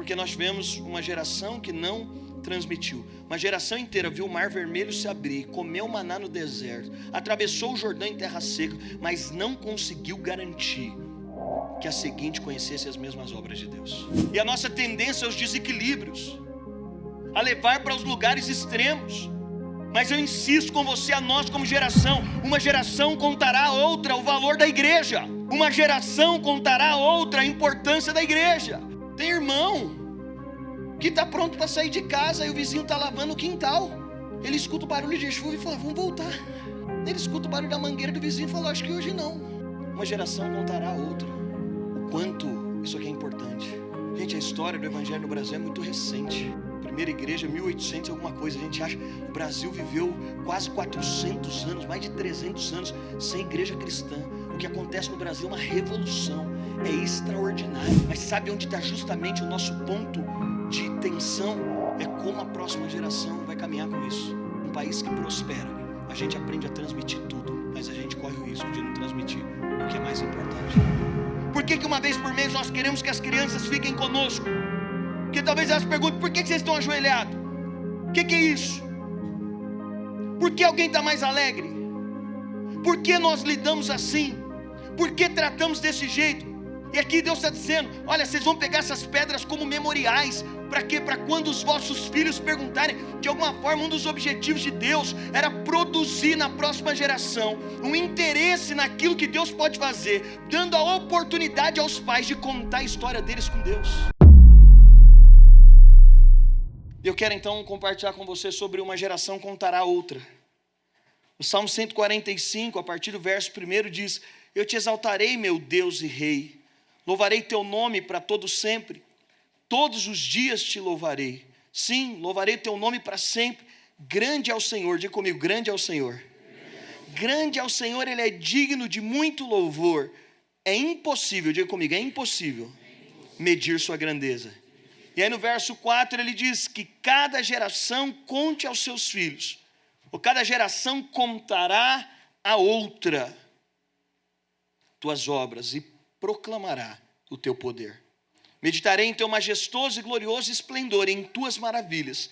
Porque nós tivemos uma geração que não transmitiu. Uma geração inteira viu o mar vermelho se abrir, comeu maná no deserto, atravessou o Jordão em terra seca, mas não conseguiu garantir que a seguinte conhecesse as mesmas obras de Deus. E a nossa tendência é os desequilíbrios, a levar para os lugares extremos. Mas eu insisto com você, a nós como geração, uma geração contará a outra o valor da igreja, uma geração contará a outra a importância da igreja. Tem irmão que está pronto para sair de casa e o vizinho está lavando o quintal, ele escuta o barulho de chuva e fala, vamos voltar. Ele escuta o barulho da mangueira do vizinho e fala, acho que hoje não. Uma geração contará a outra o quanto isso aqui é importante. Gente, a história do evangelho no Brasil é muito recente. Primeira igreja, 1800 e alguma coisa. A gente acha que o Brasil viveu quase 400 anos, mais de 300 anos sem igreja cristã. O que acontece no Brasil é uma revolução, é extraordinário. Mas sabe onde está justamente o nosso ponto de tensão? É como a próxima geração vai caminhar com isso. Um país que prospera, a gente aprende a transmitir tudo, mas a gente corre o risco de não transmitir o que é mais importante. Por que uma vez por mês nós queremos que as crianças fiquem conosco? Porque talvez elas perguntem, por que vocês estão ajoelhados? O que é isso? Por que alguém está mais alegre? Por que nós lidamos assim? Por que tratamos desse jeito? E aqui Deus está dizendo, olha, vocês vão pegar essas pedras como memoriais. Para quê? Para quando os vossos filhos perguntarem. De alguma forma, um dos objetivos de Deus era produzir na próxima geração um interesse naquilo que Deus pode fazer, dando a oportunidade aos pais de contar a história deles com Deus. Eu quero então compartilhar com você sobre uma geração contará a outra. O Salmo 145, a partir do verso 1 diz, eu te exaltarei, meu Deus e Rei, louvarei teu nome para todo sempre, todos os dias te louvarei, sim, louvarei teu nome para sempre. Grande é o Senhor, diga comigo, grande é o Senhor. Grande é o Senhor, Ele é digno de muito louvor. É impossível, diga comigo, é impossível medir sua grandeza. E aí no verso 4 ele diz que cada geração conte aos seus filhos, ou cada geração contará a outra tuas obras e proclamará o teu poder. Meditarei em teu majestoso e glorioso esplendor, em tuas maravilhas.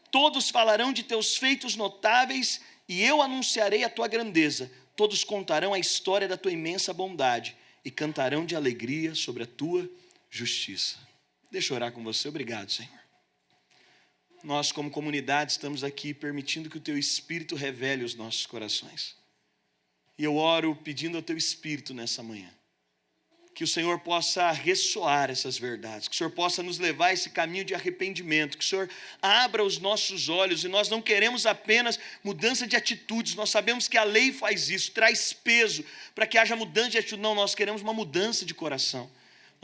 Todos falarão de teus feitos notáveis e eu anunciarei a tua grandeza. Todos contarão a história da tua imensa bondade e cantarão de alegria sobre a tua justiça. Deixa eu orar com você. Obrigado, Senhor. Nós, como comunidade, estamos aqui permitindo que o Teu Espírito revele os nossos corações. E eu oro pedindo ao Teu Espírito nessa manhã, que o Senhor possa ressoar essas verdades, que o Senhor possa nos levar a esse caminho de arrependimento, que o Senhor abra os nossos olhos. E nós não queremos apenas mudança de atitudes, nós sabemos que a lei faz isso, traz peso para que haja mudança de atitude. Não, nós queremos uma mudança de coração.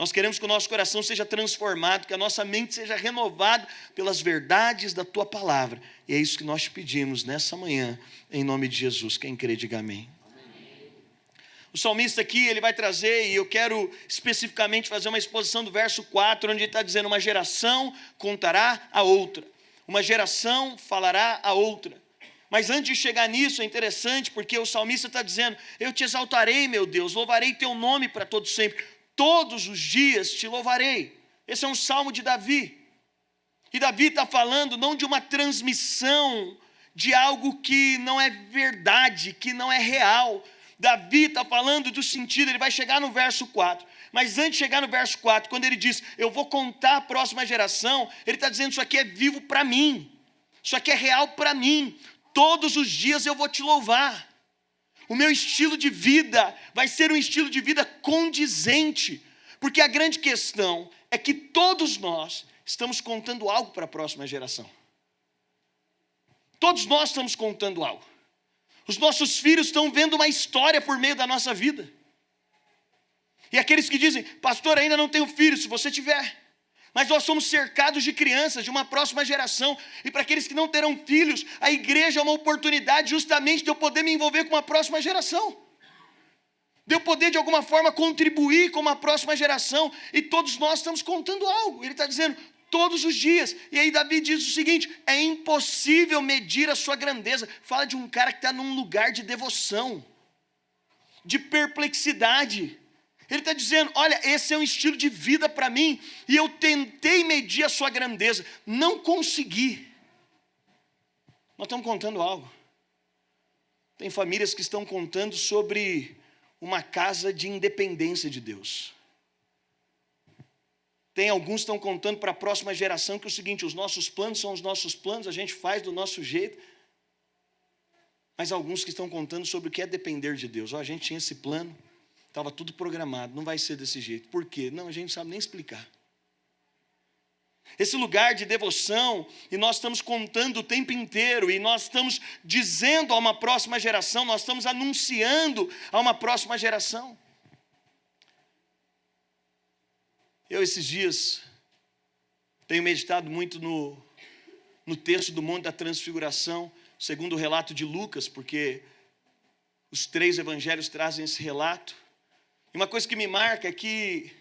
Nós queremos que o nosso coração seja transformado, que a nossa mente seja renovada pelas verdades da Tua palavra. E é isso que nós te pedimos nessa manhã, em nome de Jesus. Quem crê, diga amém. O salmista aqui, ele vai trazer, e eu quero especificamente fazer uma exposição do verso 4, onde ele está dizendo, uma geração contará a outra, uma geração falará a outra. Mas antes de chegar nisso, é interessante, porque o salmista está dizendo, eu te exaltarei, meu Deus, louvarei teu nome para todo sempre. Todos os dias te louvarei. Esse é um salmo de Davi. E Davi está falando não de uma transmissão de algo que não é verdade, que não é real. Davi está falando do sentido, ele vai chegar no verso 4. Mas antes de chegar no verso 4, quando ele diz, eu vou contar a próxima geração, ele está dizendo, isso aqui é vivo para mim. Isso aqui é real para mim. Todos os dias eu vou te louvar. O meu estilo de vida vai ser um estilo de vida condizente, porque a grande questão é que todos nós estamos contando algo para a próxima geração. Todos nós estamos contando algo. Os nossos filhos estão vendo uma história por meio da nossa vida. E aqueles que dizem, pastor, ainda não tenho filho, se você tiver. Mas nós somos cercados de crianças, de uma próxima geração. E para aqueles que não terão filhos, a igreja é uma oportunidade justamente de eu poder me envolver com uma próxima geração. De eu poder de alguma forma contribuir com uma próxima geração. E todos nós estamos contando algo. Ele está dizendo, todos os dias. E aí Davi diz o seguinte, é impossível medir a sua grandeza. Fala de um cara que está num lugar de devoção, de perplexidade. Ele está dizendo, olha, esse é um estilo de vida para mim, e eu tentei medir a sua grandeza, não consegui. Nós estamos contando algo. Tem famílias que estão contando sobre uma casa de independência de Deus. Tem alguns que estão contando para a próxima geração que é o seguinte, os nossos planos são os nossos planos, a gente faz do nosso jeito. Mas alguns que estão contando sobre o que é depender de Deus. A gente tinha esse plano, estava tudo programado, não vai ser desse jeito. Por quê? Não, a gente não sabe nem explicar. Esse lugar de devoção, e nós estamos contando o tempo inteiro, e nós estamos dizendo a uma próxima geração, nós estamos anunciando a uma próxima geração. Eu, esses dias, tenho meditado muito no texto do Monte da Transfiguração, segundo o relato de Lucas, porque os 3 evangelhos trazem esse relato. E uma coisa que me marca é que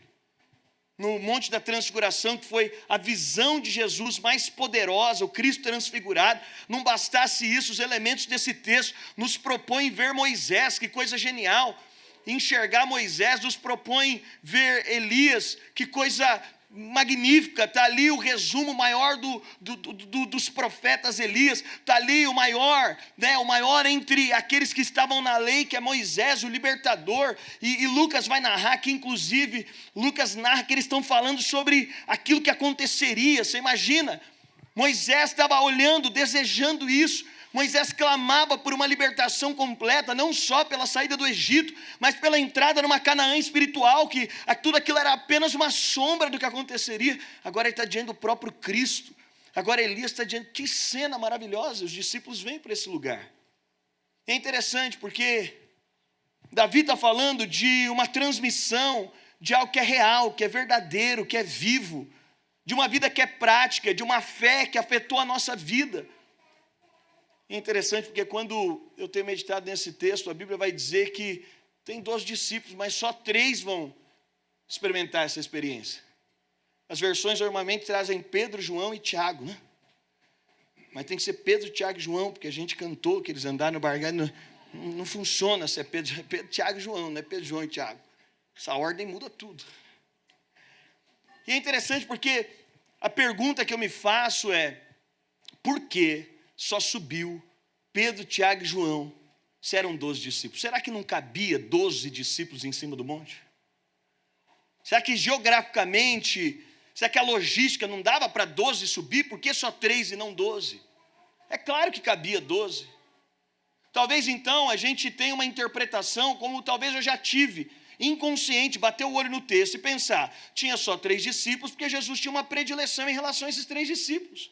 no Monte da Transfiguração, que foi a visão de Jesus mais poderosa, o Cristo transfigurado, não bastasse isso, os elementos desse texto nos propõem ver Moisés, que coisa genial. Enxergar Moisés nos propõe ver Elias, que coisa magnífica. Está ali o resumo maior dos profetas Elias, está ali o maior entre aqueles que estavam na lei, que é Moisés, o libertador, e Lucas vai narrar que, inclusive, Lucas narra que eles estão falando sobre aquilo que aconteceria. Você imagina, Moisés estava olhando, desejando isso. Moisés clamava por uma libertação completa, não só pela saída do Egito, mas pela entrada numa Canaã espiritual, que tudo aquilo era apenas uma sombra do que aconteceria. Agora ele está diante do próprio Cristo. Agora Elias está diante, que cena maravilhosa, os discípulos vêm para esse lugar. É interessante porque Davi está falando de uma transmissão, de algo que é real, que é verdadeiro, que é vivo, de uma vida que é prática, de uma fé que afetou a nossa vida. É interessante porque quando eu tenho meditado nesse texto, a Bíblia vai dizer que tem 12 discípulos, mas só 3 vão experimentar essa experiência. As versões normalmente trazem Pedro, João e Tiago, né? Mas tem que ser Pedro, Tiago e João, porque a gente cantou que eles andaram no barganho, não funciona se é Pedro, Tiago e João, não é Pedro, João e Tiago. Essa ordem muda tudo. E é interessante porque a pergunta que eu me faço é, por que só subiu Pedro, Tiago e João, se eram 12 discípulos? Será que não cabia 12 discípulos em cima do monte? Será que geograficamente, será que a logística não dava para 12 subir? Por que só 3 e não 12? É claro que cabia 12. Talvez então a gente tenha uma interpretação, como talvez eu já tive, inconsciente, bater o olho no texto e pensar, tinha só 3 discípulos, porque Jesus tinha uma predileção em relação a esses 3 discípulos.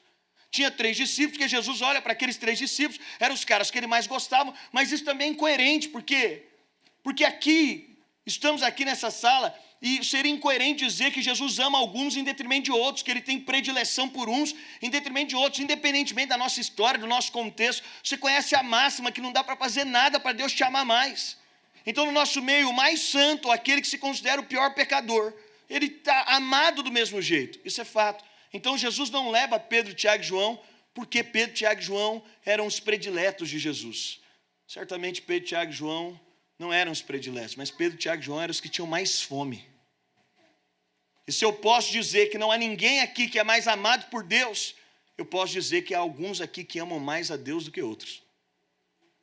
Tinha 3 discípulos, porque Jesus olha para aqueles 3 discípulos, eram os caras que ele mais gostava, mas isso também é incoerente, porque estamos aqui nessa sala, e seria incoerente dizer que Jesus ama alguns em detrimento de outros, que ele tem predileção por uns em detrimento de outros, independentemente da nossa história, do nosso contexto. Você conhece a máxima que não dá para fazer nada para Deus te amar mais. Então no nosso meio, o mais santo, aquele que se considera o pior pecador, ele está amado do mesmo jeito, isso é fato. Então Jesus não leva Pedro, Tiago e João, porque Pedro, Tiago e João eram os prediletos de Jesus. Certamente Pedro, Tiago e João não eram os prediletos, mas Pedro, Tiago e João eram os que tinham mais fome. E se eu posso dizer que não há ninguém aqui que é mais amado por Deus, eu posso dizer que há alguns aqui que amam mais a Deus do que outros.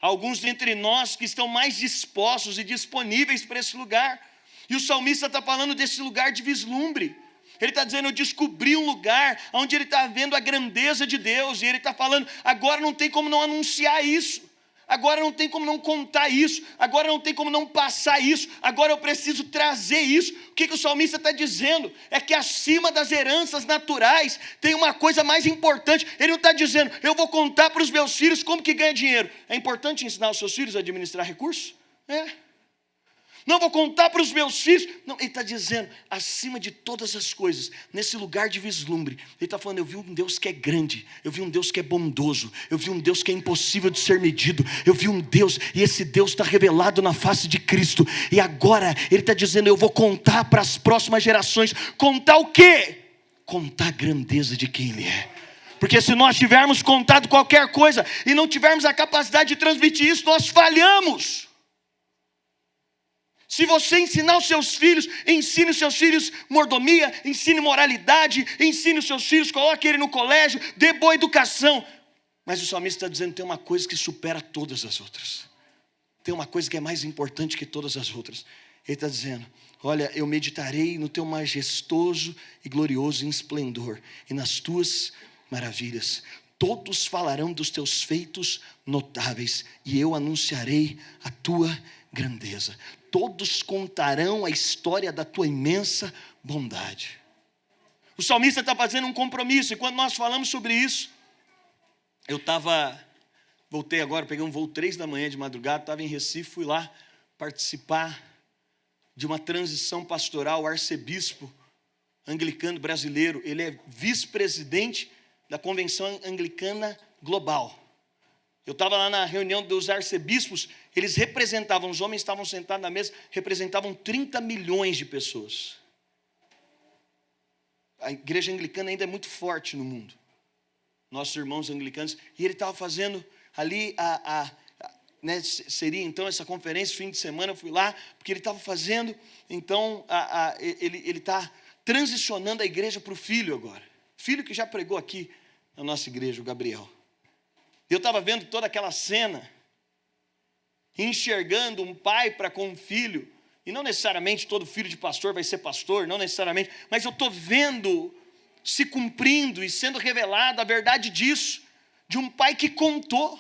Há alguns dentre nós que estão mais dispostos e disponíveis para esse lugar. E o salmista está falando desse lugar de vislumbre. Ele está dizendo, eu descobri um lugar onde ele está vendo a grandeza de Deus. E ele está falando, agora não tem como não anunciar isso. Agora não tem como não contar isso. Agora não tem como não passar isso. Agora eu preciso trazer isso. O que o salmista está dizendo? É que acima das heranças naturais tem uma coisa mais importante. Ele não está dizendo, eu vou contar para os meus filhos como que ganha dinheiro. É importante ensinar os seus filhos a administrar recursos? Não vou contar para os meus filhos. Não, ele está dizendo, acima de todas as coisas, nesse lugar de vislumbre, ele está falando, eu vi um Deus que é grande, eu vi um Deus que é bondoso, eu vi um Deus que é impossível de ser medido, eu vi um Deus, e esse Deus está revelado na face de Cristo, e agora ele está dizendo, eu vou contar para as próximas gerações. Contar o quê? Contar a grandeza de quem Ele é. Porque se nós tivermos contado qualquer coisa, e não tivermos a capacidade de transmitir isso, nós falhamos. Se você ensinar os seus filhos, ensine os seus filhos mordomia, ensine moralidade, ensine os seus filhos, coloque ele no colégio, dê boa educação. Mas o salmista está dizendo que tem uma coisa que supera todas as outras. Tem uma coisa que é mais importante que todas as outras. Ele está dizendo: olha, eu meditarei no teu majestoso e glorioso esplendor e nas tuas maravilhas. Todos falarão dos teus feitos notáveis e eu anunciarei a tua grandeza. Todos contarão a história da tua imensa bondade. O salmista está fazendo um compromisso, e quando nós falamos sobre isso, voltei agora, peguei um voo 3 da manhã de madrugada, estava em Recife, fui lá participar de uma transição pastoral. O arcebispo anglicano brasileiro, ele é vice-presidente da Convenção Anglicana Global. Eu estava lá na reunião dos arcebispos, eles representavam, os homens estavam sentados na mesa, representavam 30 milhões de pessoas. A igreja anglicana ainda é muito forte no mundo, nossos irmãos anglicanos, e ele estava fazendo ali seria então essa conferência, fim de semana, eu fui lá, porque ele estava fazendo, então, ele está transicionando a igreja para o filho agora, filho que já pregou aqui na nossa igreja, o Gabriel. Eu estava vendo toda aquela cena, enxergando um pai para com um filho, e não necessariamente todo filho de pastor vai ser pastor, não necessariamente, mas eu estou vendo se cumprindo e sendo revelada a verdade disso, de um pai que contou,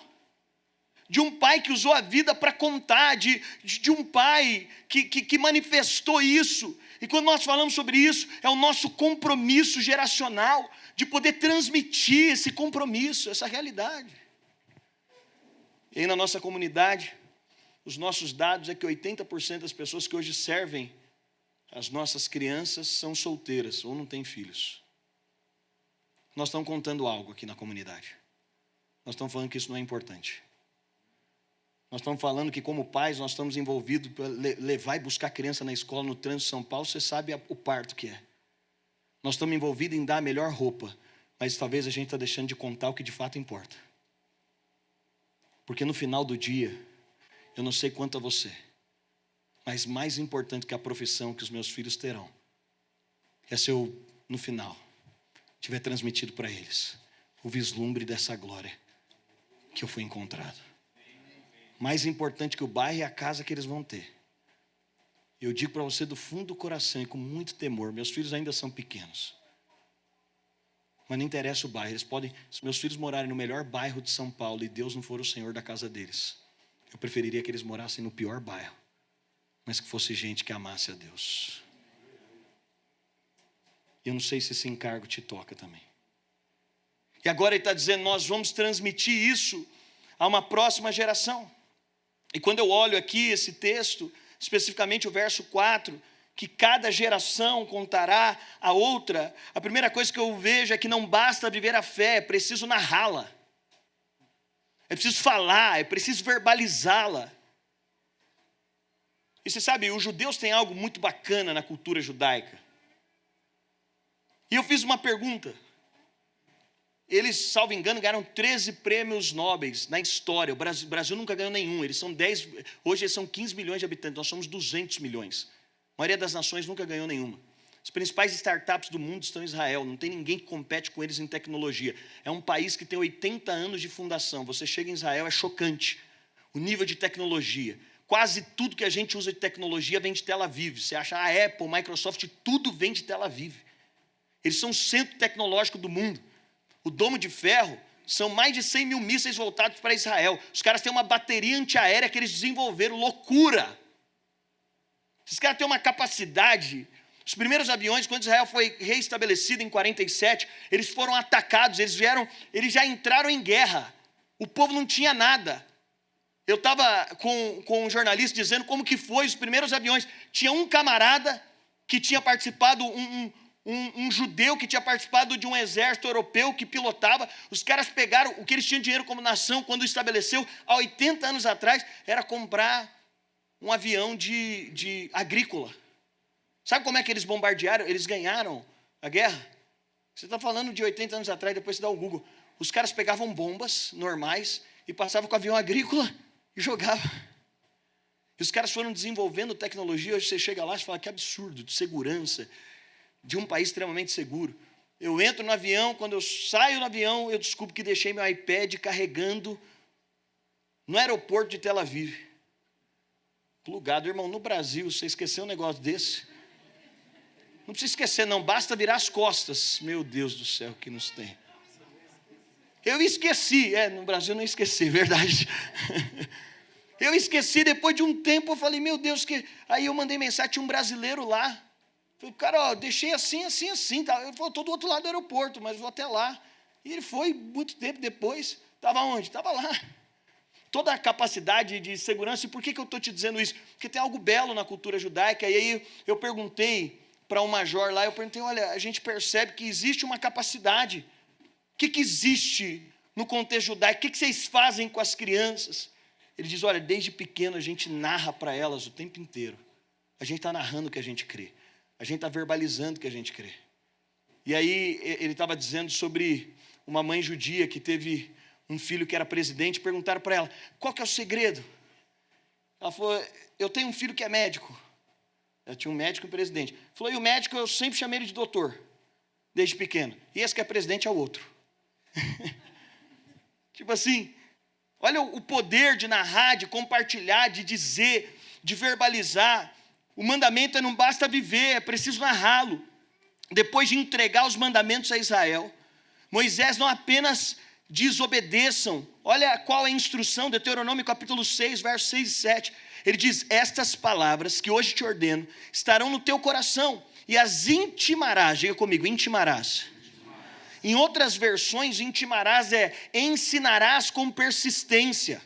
de um pai que usou a vida para contar, de um pai que manifestou isso. E quando nós falamos sobre isso, é o nosso compromisso geracional, de poder transmitir esse compromisso, essa realidade. E aí na nossa comunidade, os nossos dados é que 80% das pessoas que hoje servem as nossas crianças são solteiras ou não têm filhos. Nós estamos contando algo aqui na comunidade. Nós estamos falando que isso não é importante. Nós estamos falando que como pais nós estamos envolvidos para levar e buscar criança na escola no trânsito de São Paulo. Você sabe o parto que é. Nós estamos envolvidos em dar a melhor roupa, mas talvez a gente está deixando de contar o que de fato importa. Porque no final do dia, eu não sei quanto a você, mas mais importante que a profissão que os meus filhos terão, é se eu, no final, tiver transmitido para eles o vislumbre dessa glória que eu fui encontrado. Mais importante que o bairro é a casa que eles vão ter. Eu digo para você do fundo do coração e com muito temor, meus filhos ainda são pequenos, mas não interessa o bairro, eles podem, se meus filhos morarem no melhor bairro de São Paulo e Deus não for o Senhor da casa deles, eu preferiria que eles morassem no pior bairro, mas que fosse gente que amasse a Deus. E eu não sei se esse encargo te toca também. E agora ele está dizendo, nós vamos transmitir isso a uma próxima geração. E quando eu olho aqui esse texto, especificamente o verso 4, que cada geração contará a outra, a primeira coisa que eu vejo é que não basta viver a fé, é preciso narrá-la. É preciso falar, é preciso verbalizá-la. E você sabe, os judeus têm algo muito bacana na cultura judaica. E eu fiz uma pergunta. Eles, salvo engano, ganharam 13 prêmios nobres na história. O Brasil nunca ganhou nenhum. Eles são 10, hoje eles são 15 milhões de habitantes, nós somos 200 milhões. A maioria das nações nunca ganhou nenhuma. As principais startups do mundo estão em Israel. Não tem ninguém que compete com eles em tecnologia. É um país que tem 80 anos de fundação. Você chega em Israel, é chocante. O nível de tecnologia. Quase tudo que a gente usa de tecnologia vem de Tel Aviv. Você acha a Apple, Microsoft, tudo vem de Tel Aviv. Eles são o centro tecnológico do mundo. O Domo de Ferro são mais de 100 mil mísseis voltados para Israel. Os caras têm uma bateria antiaérea que eles desenvolveram. Loucura! Esses caras têm uma capacidade. Os primeiros aviões, quando Israel foi reestabelecido em 47, eles foram atacados, eles já entraram em guerra. O povo não tinha nada. Eu estava com um jornalista dizendo como que foi os primeiros aviões. Tinha um camarada que tinha participado, um judeu que tinha participado de um exército europeu que pilotava. Os caras pegaram o que eles tinham dinheiro como nação quando estabeleceu há 80 anos atrás, era comprar um avião de agrícola. Sabe como é que eles bombardearam? Eles ganharam a guerra. Você está falando de 80 anos atrás, depois você dá o Google. Os caras pegavam bombas normais e passavam com o avião agrícola e jogavam. E os caras foram desenvolvendo tecnologia, hoje você chega lá e fala que absurdo, de segurança, de um país extremamente seguro. Eu entro no avião, quando eu saio do avião, eu descubro que deixei meu iPad carregando no aeroporto de Tel Aviv. Plugado, irmão, no Brasil, você esqueceu um negócio desse? Não precisa esquecer não, basta virar as costas. Meu Deus do céu, que nos tem. Eu esqueci, no Brasil eu não esqueci, verdade. Eu esqueci, depois de um tempo eu falei, meu Deus, que... Aí eu mandei mensagem, tinha um brasileiro lá. Falei, cara, deixei assim, tá? Eu falei, estou do outro lado do aeroporto, mas vou até lá. E ele foi, muito tempo depois, estava onde? Estava lá. Toda a capacidade de segurança, e por que eu estou te dizendo isso? Porque tem algo belo na cultura judaica, e aí eu perguntei para um major lá, olha, a gente percebe que existe uma capacidade. O que existe no contexto judaico? O que vocês fazem com as crianças? Ele diz, olha, desde pequeno a gente narra para elas o tempo inteiro. A gente está narrando o que a gente crê. A gente está verbalizando o que a gente crê. E aí ele estava dizendo sobre uma mãe judia que teve um filho que era presidente, perguntaram para ela, qual que é o segredo? Ela falou, eu tenho um filho que é médico. Ela tinha um médico e um presidente. Falou, e o médico eu sempre chamei ele de doutor, desde pequeno. E esse que é presidente é o outro. Tipo assim, olha o poder de narrar, de compartilhar, de dizer, de verbalizar. O mandamento não basta viver, é preciso narrá-lo. Depois de entregar os mandamentos a Israel, Moisés não apenas desobedeçam, olha qual é a instrução, Deuteronômio capítulo 6, versos 6 e 7. Ele diz, estas palavras que hoje te ordeno, estarão no teu coração, e as intimarás, diga comigo, intimarás. Em outras versões, intimarás ensinarás com persistência.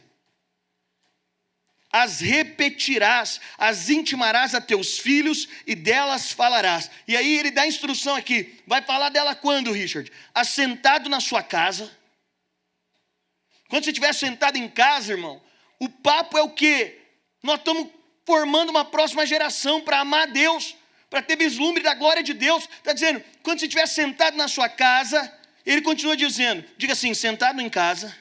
As repetirás, as intimarás a teus filhos e delas falarás. E aí ele dá a instrução aqui, vai falar dela quando, Richard? Assentado na sua casa. Quando você estiver sentado em casa, irmão, o papo é o quê? Nós estamos formando uma próxima geração para amar a Deus, para ter vislumbre da glória de Deus. Está dizendo, quando você estiver sentado na sua casa, ele continua dizendo, diga assim, sentado em casa.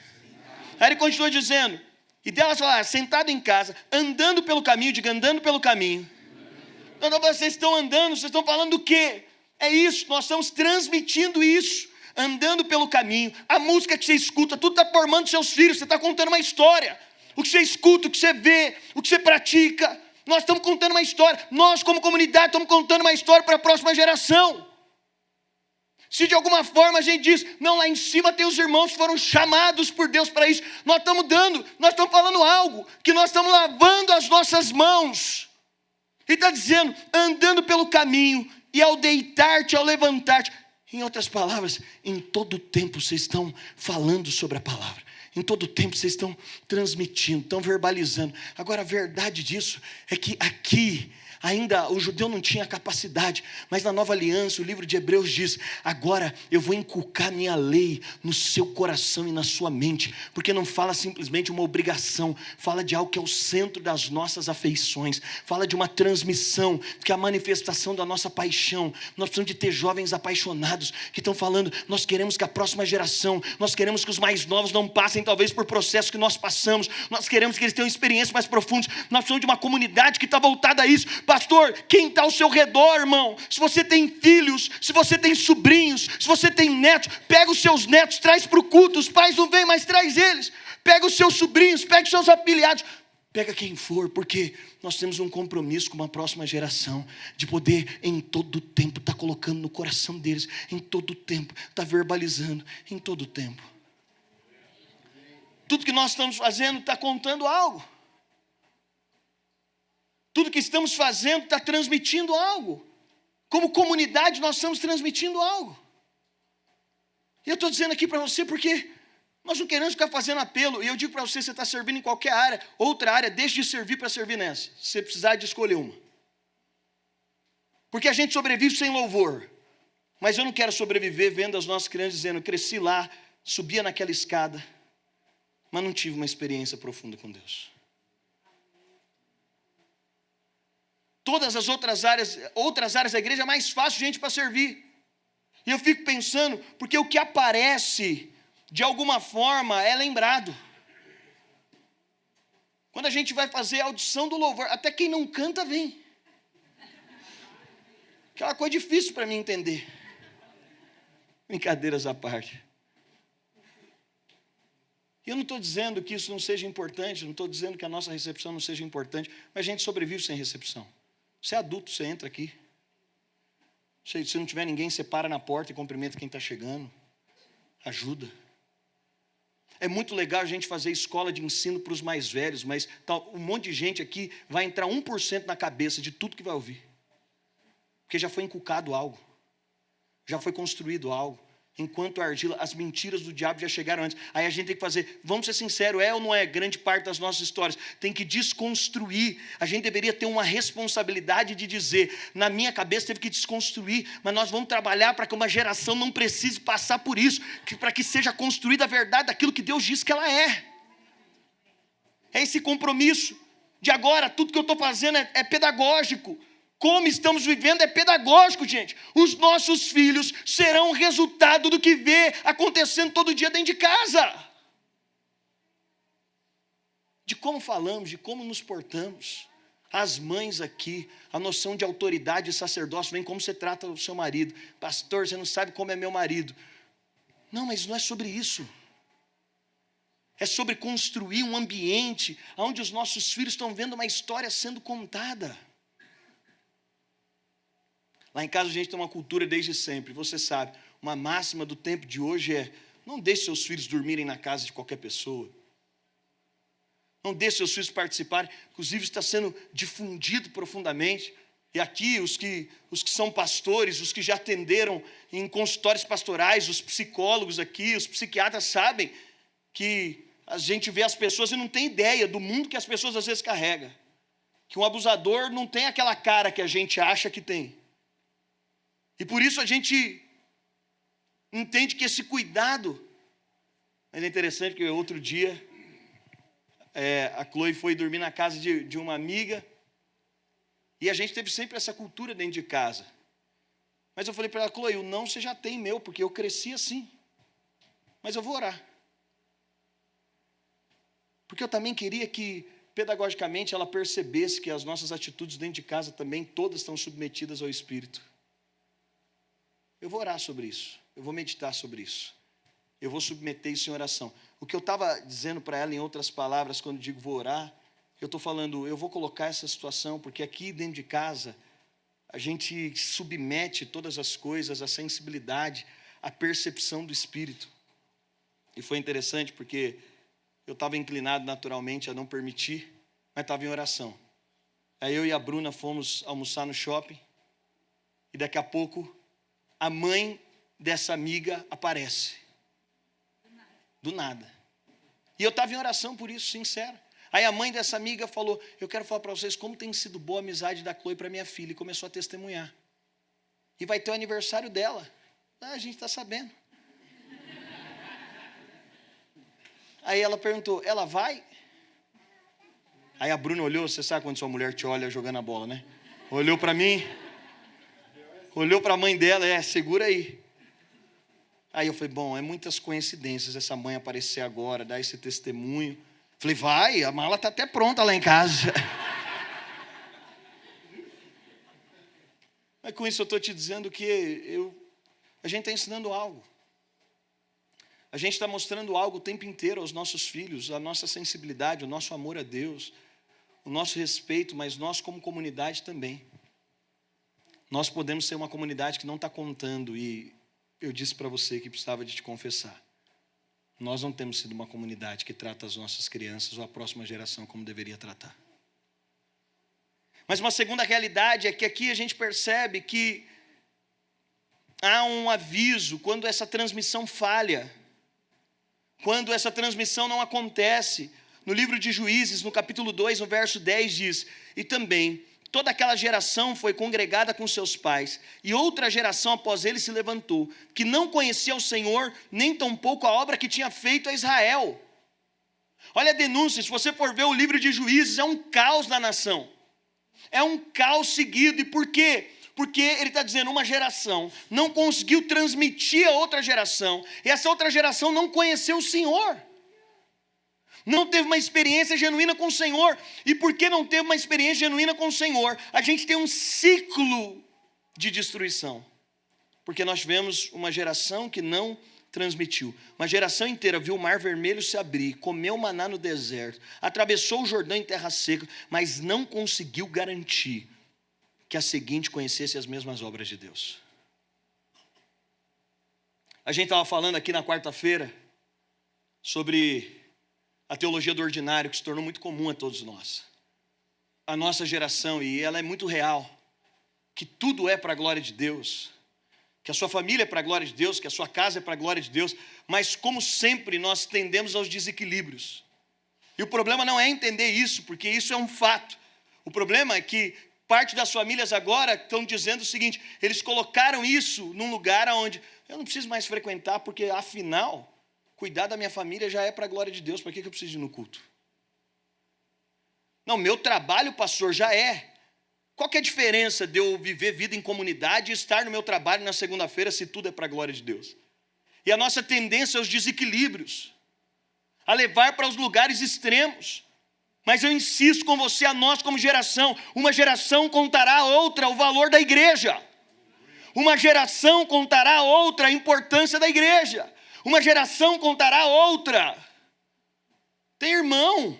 Aí ele continua dizendo, e delas falar, sentado em casa, andando pelo caminho, diga andando pelo caminho. Então vocês estão andando, vocês estão falando do quê? É isso, nós estamos transmitindo isso, andando pelo caminho. A música que você escuta, tudo está formando seus filhos, você está contando uma história. O que você escuta, o que você vê, o que você pratica, nós estamos contando uma história. Nós como comunidade estamos contando uma história para a próxima geração. Se de alguma forma a gente diz, não, lá em cima tem os irmãos que foram chamados por Deus para isso, nós estamos falando algo, que nós estamos lavando as nossas mãos. Ele está dizendo, andando pelo caminho, e ao deitar-te, ao levantar-te. Em outras palavras, em todo tempo vocês estão falando sobre a palavra. Em todo tempo vocês estão transmitindo, estão verbalizando. Agora a verdade disso é que aqui ainda o judeu não tinha capacidade, mas na nova aliança, o livro de Hebreus diz, agora eu vou inculcar minha lei no seu coração e na sua mente, porque não fala simplesmente uma obrigação, fala de algo que é o centro das nossas afeições, fala de uma transmissão, que é a manifestação da nossa paixão. Nós precisamos de ter jovens apaixonados, que estão falando, nós queremos que a próxima geração, nós queremos que os mais novos não passem talvez por processos que nós passamos, nós queremos que eles tenham experiências mais profundas, nós precisamos de uma comunidade que está voltada a isso. Pastor, quem está ao seu redor, irmão? Se você tem filhos, se você tem sobrinhos, se você tem netos, pega os seus netos, traz para o culto. Os pais não vêm, mas traz eles. Pega os seus sobrinhos, pega os seus afiliados. Pega quem for, porque nós temos um compromisso com uma próxima geração, de poder em todo tempo estar colocando no coração deles, em todo tempo, estar verbalizando, em todo tempo. Tudo que nós estamos fazendo está contando algo. Tudo que estamos fazendo está transmitindo algo. Como comunidade nós estamos transmitindo algo. E eu estou dizendo aqui para você porque nós não queremos ficar fazendo apelo. E eu digo para você, você está servindo em qualquer área, outra área, deixe de servir para servir nessa. Se você precisar de escolher uma. Porque a gente sobrevive sem louvor. Mas eu não quero sobreviver vendo as nossas crianças dizendo, eu cresci lá, subia naquela escada, mas não tive uma experiência profunda com Deus. Todas as outras áreas da igreja é mais fácil gente para servir. E eu fico pensando, porque o que aparece, de alguma forma, é lembrado. Quando a gente vai fazer a audição do louvor, até quem não canta vem. Que é uma coisa difícil para mim entender. Brincadeiras à parte. E eu não estou dizendo que isso não seja importante, não estou dizendo que a nossa recepção não seja importante, mas a gente sobrevive sem recepção. Você é adulto, você entra aqui. Se não tiver ninguém, você para na porta e cumprimenta quem está chegando. Ajuda. É muito legal a gente fazer escola de ensino para os mais velhos, mas um monte de gente aqui vai entrar 1% na cabeça de tudo que vai ouvir. Porque já foi inculcado algo. Já foi construído algo. Enquanto a argila, as mentiras do diabo já chegaram antes. Aí a gente tem que fazer, vamos ser sinceros, é ou não é grande parte das nossas histórias? Tem que desconstruir. A gente deveria ter uma responsabilidade de dizer, na minha cabeça teve que desconstruir, mas nós vamos trabalhar para que uma geração não precise passar por isso, para que seja construída a verdade daquilo que Deus diz que ela é. É esse compromisso de agora, tudo que eu estou fazendo é pedagógico. Como estamos vivendo é pedagógico, gente. Os nossos filhos serão o resultado do que vê acontecendo todo dia dentro de casa. De como falamos, de como nos portamos. As mães aqui, a noção de autoridade e sacerdócio vem como você trata o seu marido. Pastor, você não sabe como é meu marido. Não, mas não é sobre isso. É sobre construir um ambiente onde os nossos filhos estão vendo uma história sendo contada. Lá em casa a gente tem uma cultura desde sempre, você sabe, uma máxima do tempo de hoje é, não deixe seus filhos dormirem na casa de qualquer pessoa. Não deixe seus filhos participarem, inclusive está sendo difundido profundamente. E aqui os que são pastores, os que já atenderam em consultórios pastorais, os psicólogos aqui, os psiquiatras sabem que a gente vê as pessoas e não tem ideia do mundo que as pessoas às vezes carregam. Que um abusador não tem aquela cara que a gente acha que tem. E por isso a gente entende que esse cuidado... Mas é interessante que outro dia a Chloe foi dormir na casa de uma amiga e a gente teve sempre essa cultura dentro de casa. Mas eu falei para ela, Chloe, o não você já tem meu, porque eu cresci assim. Mas eu vou orar. Porque eu também queria que, pedagogicamente, ela percebesse que as nossas atitudes dentro de casa também todas estão submetidas ao Espírito. Eu vou orar sobre isso, eu vou meditar sobre isso, eu vou submeter isso em oração. O que eu estava dizendo para ela, em outras palavras, quando digo vou orar, eu estou falando, eu vou colocar essa situação, porque aqui dentro de casa, a gente submete todas as coisas, a sensibilidade, a percepção do Espírito. E foi interessante, porque eu estava inclinado naturalmente a não permitir, mas estava em oração. Aí eu e a Bruna fomos almoçar no shopping, e daqui a pouco, a mãe dessa amiga aparece. Do nada. E eu estava em oração por isso, sincero. Aí a mãe dessa amiga falou, eu quero falar para vocês como tem sido boa a amizade da Chloe para minha filha. E começou a testemunhar. E vai ter o aniversário dela. A gente está sabendo. Aí ela perguntou, ela vai? Aí a Bruna olhou, você sabe quando sua mulher te olha jogando a bola, né? Olhou para mim... Olhou para a mãe dela, segura aí. Aí eu falei, bom, é muitas coincidências essa mãe aparecer agora, dar esse testemunho. Falei, vai, a mala está até pronta lá em casa. Mas com isso eu estou te dizendo que a gente está ensinando algo. A gente está mostrando algo o tempo inteiro aos nossos filhos, a nossa sensibilidade, o nosso amor a Deus, o nosso respeito, mas nós como comunidade também. Nós podemos ser uma comunidade que não está contando, e eu disse para você que precisava de te confessar. Nós não temos sido uma comunidade que trata as nossas crianças ou a próxima geração como deveria tratar. Mas uma segunda realidade é que aqui a gente percebe que há um aviso quando essa transmissão falha, quando essa transmissão não acontece. No livro de Juízes, no capítulo 2, no verso 10, diz, e também... toda aquela geração foi congregada com seus pais, e outra geração após ele se levantou, que não conhecia o Senhor, nem tampouco a obra que tinha feito a Israel. Olha a denúncia, se você for ver o livro de Juízes, é um caos na nação. É um caos seguido, e por quê? Porque ele está dizendo, uma geração não conseguiu transmitir a outra geração, e essa outra geração não conheceu o Senhor. não teve uma experiência genuína com o Senhor. E porque não teve uma experiência genuína com o Senhor, a gente tem um ciclo de destruição. Porque nós tivemos uma geração que não transmitiu. Uma geração inteira viu o Mar Vermelho se abrir, comeu maná no deserto, atravessou o Jordão em terra seca, mas não conseguiu garantir que a seguinte conhecesse as mesmas obras de Deus. A gente estava falando aqui na quarta-feira sobre a teologia do ordinário, que se tornou muito comum a todos nós. A nossa geração, e ela é muito real, que tudo é para a glória de Deus, que a sua família é para a glória de Deus, que a sua casa é para a glória de Deus, mas como sempre nós tendemos aos desequilíbrios. E o problema não é entender isso, porque isso é um fato. O problema é que parte das famílias agora estão dizendo o seguinte: eles colocaram isso num lugar onde eu não preciso mais frequentar, porque afinal, cuidar da minha família já é para a glória de Deus, para que eu preciso ir no culto? Não, meu trabalho, pastor, já é. Qual que é a diferença de eu viver vida em comunidade e estar no meu trabalho na segunda-feira, se tudo é para a glória de Deus? E a nossa tendência aos desequilíbrios, a levar para os lugares extremos. Mas eu insisto com você, a nós como geração, uma geração contará a outra o valor da igreja. Uma geração contará a outra a importância da igreja. Uma geração contará a outra. Tem irmão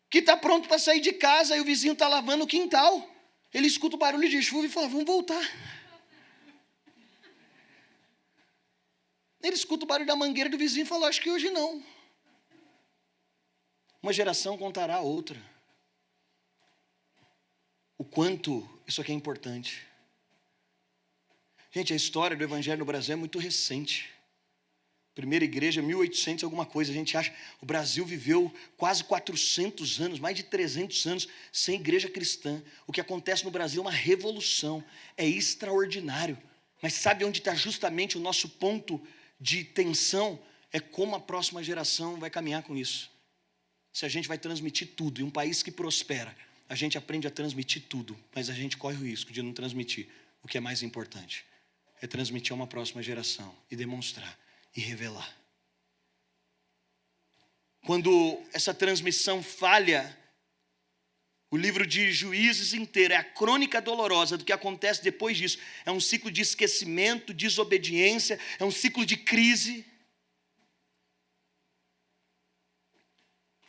que está pronto para sair de casa e o vizinho está lavando o quintal. Ele escuta o barulho de chuva e fala: vamos voltar. Ele escuta o barulho da mangueira do vizinho e fala: acho que hoje não. Uma geração contará a outra. O quanto isso aqui é importante. Gente, a história do evangelho no Brasil é muito recente. Primeira igreja, 1800 alguma coisa. A gente acha, o Brasil viveu quase 400 anos, mais de 300 anos, sem igreja cristã. O que acontece no Brasil é uma revolução, é extraordinário. Mas sabe onde está justamente o nosso ponto de tensão? É como a próxima geração vai caminhar com isso. Se a gente vai transmitir tudo, em um país que prospera, a gente aprende a transmitir tudo, mas a gente corre o risco de não transmitir o que é mais importante. É transmitir a uma próxima geração e demonstrar e revelar. Quando essa transmissão falha, o livro de Juízes inteiro é a crônica dolorosa do que acontece depois disso. É um ciclo de esquecimento, desobediência, é um ciclo de crise.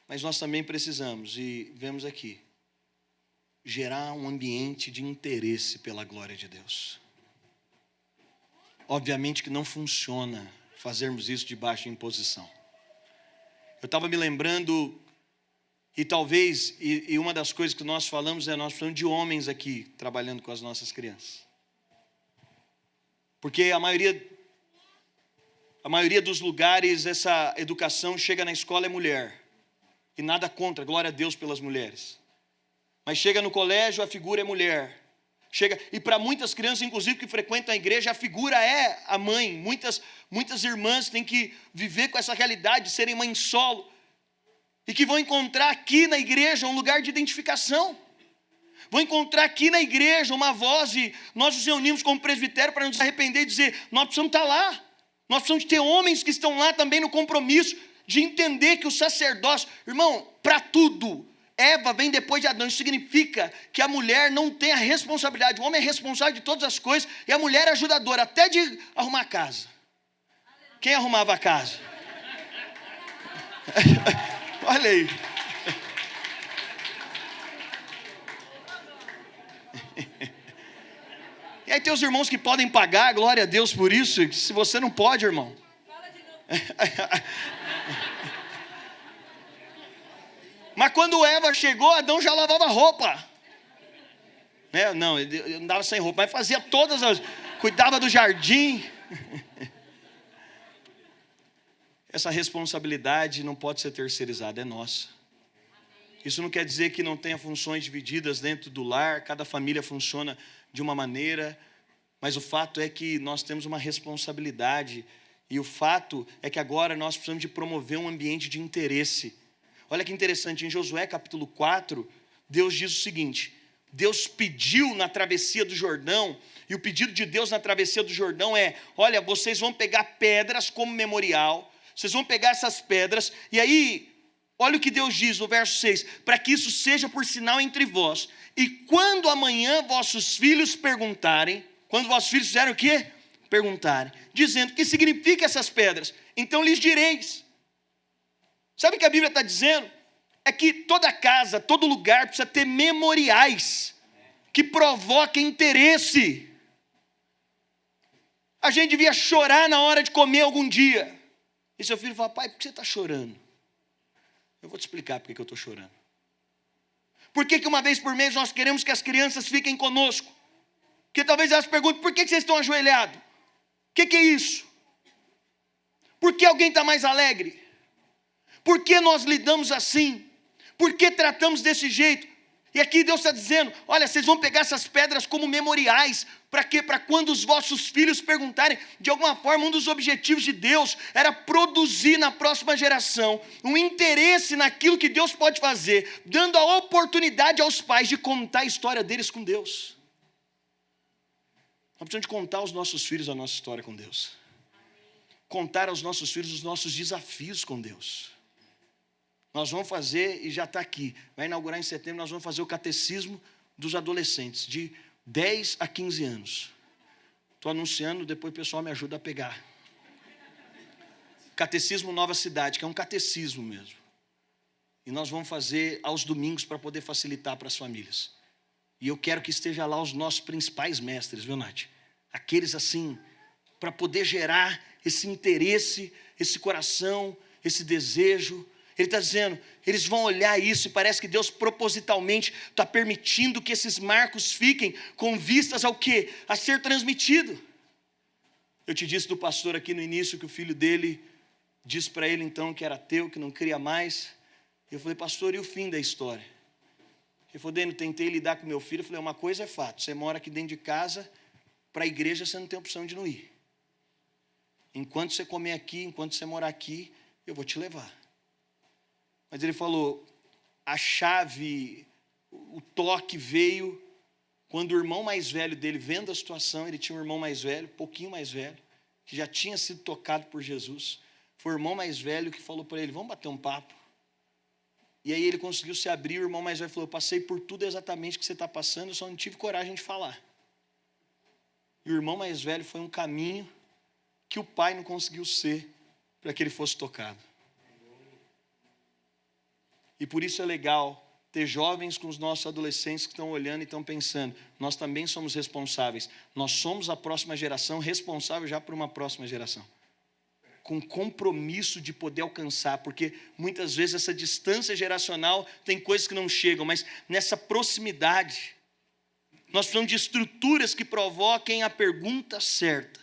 Mas nós também precisamos, e vemos aqui, gerar um ambiente de interesse pela glória de Deus. Obviamente que não funciona fazermos isso debaixo de imposição. Eu estava me lembrando, e talvez, e uma das coisas que nós falamos é, nós precisamos de homens aqui, trabalhando com as nossas crianças. Porque a maioria dos lugares, essa educação chega na escola é mulher. E nada contra, glória a Deus pelas mulheres. Mas chega no colégio, a figura é mulher. E para muitas crianças, inclusive, que frequentam a igreja, a figura é a mãe. Muitas irmãs têm que viver com essa realidade de serem mães solo. E que vão encontrar aqui na igreja um lugar de identificação. Vão encontrar aqui na igreja uma voz, e nós nos reunimos como presbitério para nos arrepender e dizer: nós precisamos estar lá. Nós precisamos ter homens que estão lá também no compromisso de entender que o sacerdócio, irmão, para tudo, Eva vem depois de Adão. Isso significa que a mulher não tem a responsabilidade. O homem é responsável de todas as coisas e a mulher é ajudadora, até de arrumar a casa. Quem arrumava a casa? Olha aí. E aí tem os irmãos que podem pagar, glória a Deus por isso. Se você não pode, irmão. Fala de novo. Mas quando Eva chegou, Adão já lavava roupa. Não, ele andava sem roupa, mas fazia todas as... Cuidava do jardim. Essa responsabilidade não pode ser terceirizada, é nossa. Isso não quer dizer que não tenha funções divididas dentro do lar, cada família funciona de uma maneira, mas o fato é que nós temos uma responsabilidade, e o fato é que agora nós precisamos de promover um ambiente de interesse. Olha que interessante, em Josué capítulo 4, Deus diz o seguinte: Deus pediu na travessia do Jordão, e o pedido de Deus na travessia do Jordão é: olha, vocês vão pegar pedras como memorial, vocês vão pegar essas pedras, e aí Olha o que Deus diz no verso 6, para que isso seja por sinal entre vós, e quando amanhã vossos filhos perguntarem, quando vossos filhos fizeram o quê? Perguntarem, dizendo, o que significa essas pedras? Então lhes direis. Sabe o que a Bíblia está dizendo? É que toda casa, todo lugar precisa ter memoriais, que provoquem interesse. A gente devia chorar na hora de comer algum dia. E seu filho fala, pai, por que você está chorando? Eu vou te explicar por que eu estou chorando. Por que uma vez por mês nós queremos que as crianças fiquem conosco? Porque talvez elas perguntem, por que vocês estão ajoelhados? O que é isso? Por que alguém está mais alegre? Por que nós lidamos assim? Por que tratamos desse jeito? E aqui Deus está dizendo, olha, vocês vão pegar essas pedras como memoriais. Para quê? Para quando os vossos filhos perguntarem, de alguma forma, um dos objetivos de Deus era produzir na próxima geração um interesse naquilo que Deus pode fazer, dando a oportunidade aos pais de contar a história deles com Deus. Nós precisamos de contar aos nossos filhos a nossa história com Deus. Contar aos nossos filhos os nossos desafios com Deus. Nós vamos fazer, e já está aqui, vai inaugurar em setembro, nós vamos fazer o catecismo dos adolescentes, de 10 a 15 anos. Estou anunciando, depois o pessoal me ajuda a pegar. Catecismo Nova Cidade, que é um catecismo mesmo. E nós vamos fazer aos domingos para poder facilitar para as famílias. E eu quero que esteja lá os nossos principais mestres, viu, Nath? Aqueles assim, para poder gerar esse interesse, esse coração, esse desejo. Ele está dizendo, eles vão olhar isso e parece que Deus propositalmente está permitindo que esses marcos fiquem com vistas ao quê? A ser transmitido. Eu te disse do pastor aqui no início que o filho dele disse para ele então que era ateu, que não queria mais. Eu falei, pastor, e o fim da história? Ele falou, Dênio, tentei lidar com meu filho. Eu falei, uma coisa é fato, você mora aqui dentro de casa, para a igreja você não tem opção de não ir. Enquanto você comer aqui, enquanto você morar aqui, eu vou te levar. Mas ele falou, a chave, o toque veio quando o irmão mais velho dele, vendo a situação, ele tinha um irmão mais velho, pouquinho mais velho, que já tinha sido tocado por Jesus. Foi o irmão mais velho que falou para ele, vamos bater um papo. E aí ele conseguiu se abrir, o irmão mais velho falou, eu passei por tudo exatamente que você está passando, eu só não tive coragem de falar. E o irmão mais velho foi um caminho que o pai não conseguiu ser para que ele fosse tocado. E por isso é legal ter jovens com os nossos adolescentes que estão olhando e estão pensando, nós também somos responsáveis. Nós somos a próxima geração, responsável já por uma próxima geração. Com compromisso de poder alcançar, porque muitas vezes essa distância geracional tem coisas que não chegam, mas nessa proximidade, nós precisamos de estruturas que provoquem a pergunta certa.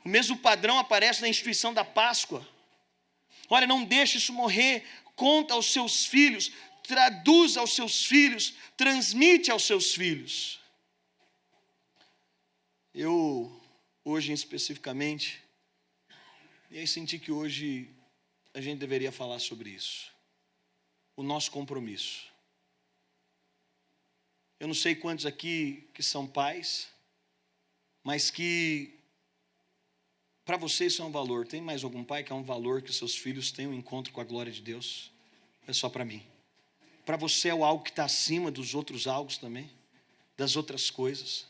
O mesmo padrão aparece na instituição da Páscoa. Olha, não deixe isso morrer. Conta aos seus filhos, traduz aos seus filhos, transmite aos seus filhos. Eu, hoje especificamente, e aí senti que hoje a gente deveria falar sobre isso. O nosso compromisso. Eu não sei quantos aqui que são pais, mas que para você isso é um valor. Tem mais algum pai que é um valor que seus filhos tenham um encontro com a glória de Deus? É só para mim. Para você é algo que está acima dos outros algos também, das outras coisas.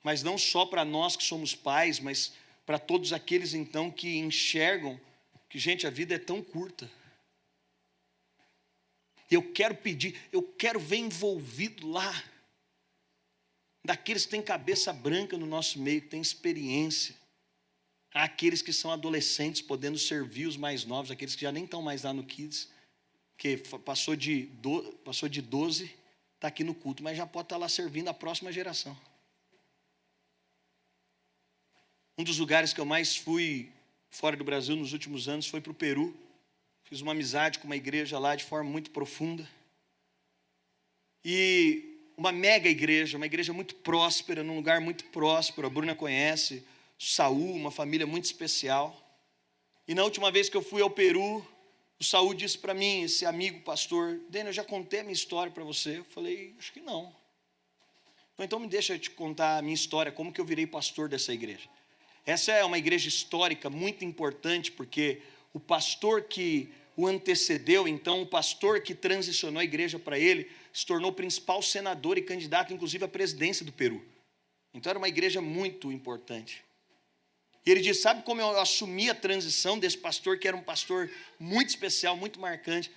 Mas não só para nós que somos pais, mas para todos aqueles então que enxergam que, gente, a vida é tão curta. Eu quero pedir, eu quero ver envolvido lá, daqueles que têm cabeça branca no nosso meio, que têm experiência. Aqueles que são adolescentes podendo servir os mais novos, aqueles que já nem estão mais lá no Kids, que passou de 12, está aqui no culto, mas já pode estar lá servindo a próxima geração. Um dos lugares que eu mais fui fora do Brasil nos últimos anos foi para o Peru. Fiz uma amizade com uma igreja lá de forma muito profunda. E uma mega igreja, uma igreja muito próspera, num lugar muito próspero, a Bruna conhece, Saul, uma família muito especial. E na última vez que eu fui ao Peru, o Saul disse para mim, esse amigo pastor, Dênio, eu já contei a minha história para você. Eu falei, acho que não. Então me deixa eu te contar a minha história, como que eu virei pastor dessa igreja. Essa é uma igreja histórica muito importante, porque o pastor que o antecedeu, então o pastor que transicionou a igreja para ele se tornou o principal senador e candidato, inclusive, à presidência do Peru. Então era uma igreja muito importante. E ele diz, sabe como eu assumi a transição desse pastor, que era um pastor muito especial, muito marcante?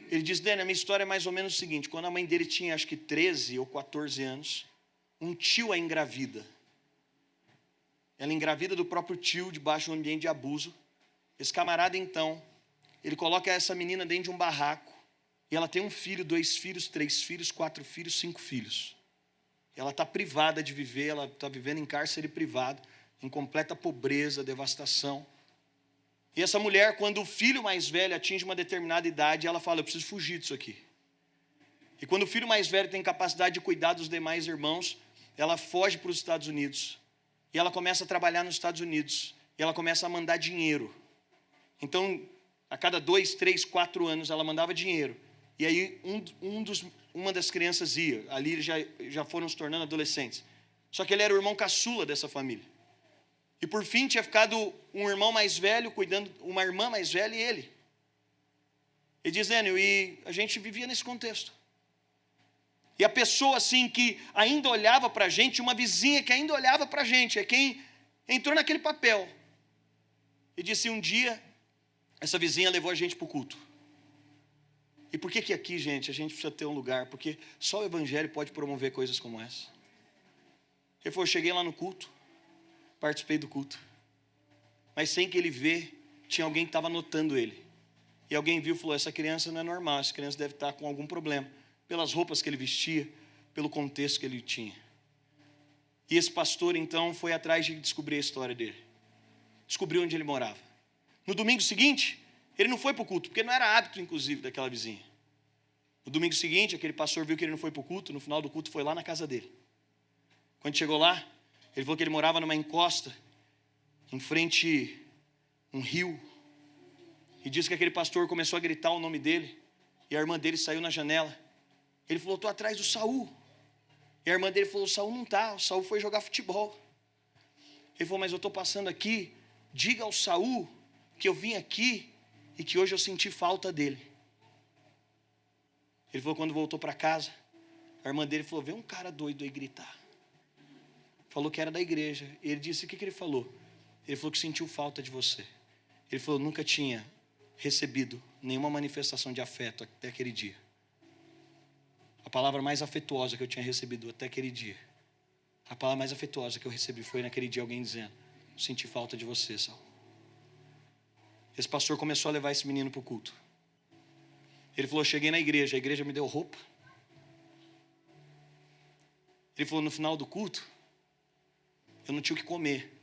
Ele diz, Dani, a minha história é mais ou menos o seguinte, quando a mãe dele tinha acho que 13 ou 14 anos, um tio a engravida. Ela engravida do próprio tio, debaixo de um ambiente de abuso. Esse camarada, então, ele coloca essa menina dentro de um barraco, e ela tem um filho, 2 filhos, 3 filhos, 4 filhos, 5 filhos. Ela está privada de viver, ela está vivendo em cárcere privado, em completa pobreza, devastação. E essa mulher, quando o filho mais velho atinge uma determinada idade, ela fala, eu preciso fugir disso aqui. E quando o filho mais velho tem capacidade de cuidar dos demais irmãos, ela foge para os Estados Unidos. E ela começa a trabalhar nos Estados Unidos. E ela começa a mandar dinheiro. Então, a cada 2, 3, 4 anos, ela mandava dinheiro. E aí, uma das crianças ia. Ali eles já foram se tornando adolescentes. Só que ele era o irmão caçula dessa família. E por fim, tinha ficado um irmão mais velho, cuidando, uma irmã mais velha e ele. E diz, Daniel, e a gente vivia nesse contexto. E a pessoa assim que ainda olhava para a gente, uma vizinha que ainda olhava para a gente, é quem entrou naquele papel. E disse, um dia, essa vizinha levou a gente para o culto. E por que aqui, gente, a gente precisa ter um lugar? Porque só o evangelho pode promover coisas como essa. Ele falou, cheguei lá no culto, participei do culto. Mas sem que ele vê, tinha alguém que estava notando ele. E alguém viu e falou, essa criança não é normal, essa criança deve estar com algum problema. Pelas roupas que ele vestia, pelo contexto que ele tinha. E esse pastor, então, foi atrás de descobrir a história dele. Descobriu onde ele morava. No domingo seguinte, ele não foi para o culto, porque não era hábito, inclusive, daquela vizinha. No domingo seguinte, aquele pastor viu que ele não foi para o culto, no final do culto foi lá na casa dele. Quando chegou lá, ele falou que ele morava numa encosta, em frente a um rio. E disse que aquele pastor começou a gritar o nome dele, e a irmã dele saiu na janela. Ele falou, estou atrás do Saul. E a irmã dele falou, o Saul não está, o Saul foi jogar futebol. Ele falou, mas eu estou passando aqui, diga ao Saul que eu vim aqui e que hoje eu senti falta dele. Ele falou, quando voltou para casa, a irmã dele falou, vê um cara doido aí gritar. Falou que era da igreja. E ele disse, o que ele falou? Ele falou que sentiu falta de você. Ele falou, nunca tinha recebido nenhuma manifestação de afeto até aquele dia. A palavra mais afetuosa que eu tinha recebido até aquele dia, a palavra mais afetuosa que eu recebi foi naquele dia alguém dizendo, senti falta de você, Saul. Esse pastor começou a levar esse menino para o culto. Ele falou, cheguei na igreja, a igreja me deu roupa. Ele falou, no final do culto, eu não tinha o que comer.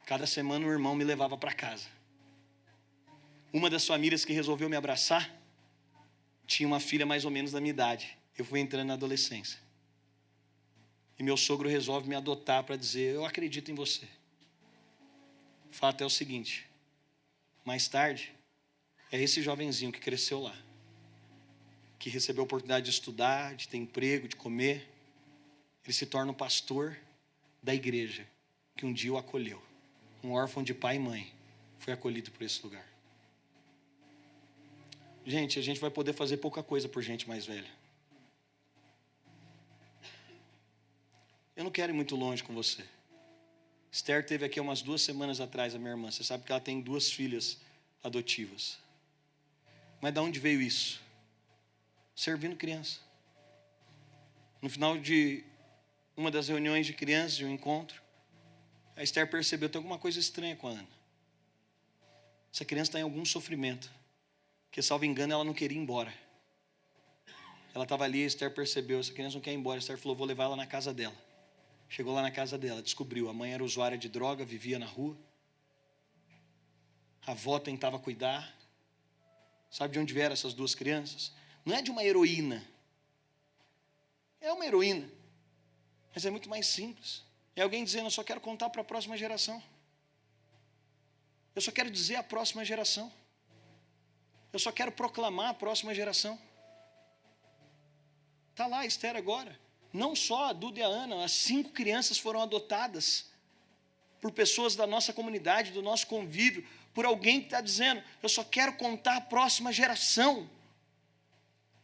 Cada semana um irmão me levava para casa. Uma das famílias que resolveu me abraçar tinha uma filha mais ou menos da minha idade. Eu fui entrando na adolescência. E meu sogro resolve me adotar para dizer, eu acredito em você. O fato é o seguinte, mais tarde, é esse jovenzinho que cresceu lá, que recebeu a oportunidade de estudar, de ter emprego, de comer, ele se torna o pastor da igreja, que um dia o acolheu. Um órfão de pai e mãe, foi acolhido por esse lugar. Gente, a gente vai poder fazer pouca coisa por gente mais velha. Eu não quero ir muito longe com você. Esther teve aqui umas 2 semanas atrás, a minha irmã. Você sabe que ela tem 2 filhas adotivas. Mas de onde veio isso? Servindo criança. No final de uma das reuniões de crianças, de um encontro, a Esther percebeu que tem alguma coisa estranha com a Ana. Essa criança está em algum sofrimento. Porque, salvo engano, ela não queria ir embora. Ela estava ali, a Esther percebeu, essa criança não quer ir embora. A Esther falou, vou levar ela na casa dela. Chegou lá na casa dela, descobriu, a mãe era usuária de droga, vivia na rua. A avó tentava cuidar. Sabe de onde vieram essas 2 crianças? Não é de uma heroína. É uma heroína. Mas é muito mais simples. É alguém dizendo, eu só quero contar para a próxima geração. Eu só quero dizer à próxima geração. Eu só quero proclamar a próxima geração. Está lá a Esther agora. Não só a Duda e a Ana, as 5 crianças foram adotadas. por pessoas da nossa comunidade, do nosso convívio, por alguém que está dizendo, eu só quero contar a próxima geração.